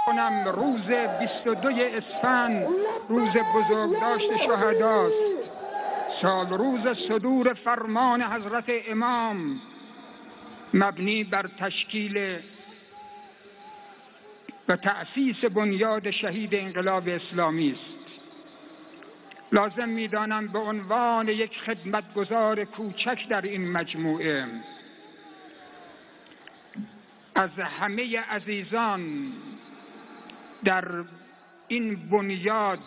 کنم روز 22 اسفند روز بزرگداشت شهداست، سال روز صدور فرمان حضرت امام مبنی بر تشکیل و تأسیس بنیاد شهید انقلاب اسلامی است. لازم می‌دانم به عنوان یک خدمتگزار کوچک در این مجموعه از همه عزیزان در این بنیاد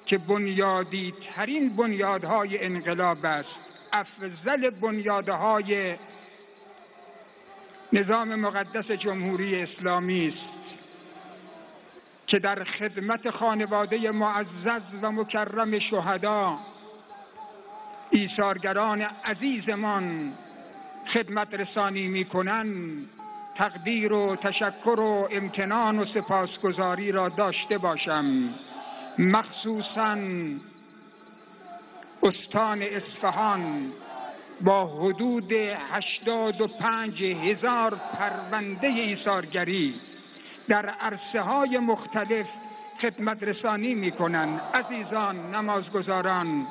که بنیادی ترین بنیادهای انقلاب است، افضل بنیادهای نظام مقدس جمهوری اسلامی است که در خدمت خانواده معزز و مکرم شهدا، ایثارگران عزیزمان خدمت رسانی می کنند، تقدیر و تشکر و امتنان و سپاسگزاری را داشته باشم. مخصوصاً استان اصفهان با حدود 85,000 پرونده ایثارگری در عرصه‌های مختلف خدمت رسانی می‌کنند. عزیزان نمازگزاران،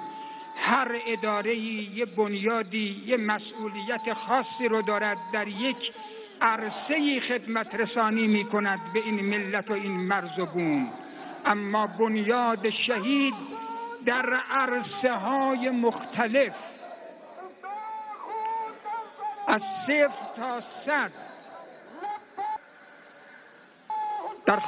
هر اداره‌ای یه بنیادی یه مسئولیت خاصی رو دارد، در یک عرصه‌ای خدمت رسانی می‌کند به این ملت و این مرز و بوم، اما بنیاد شهید در عرصه‌های مختلف از 0 تا 100 در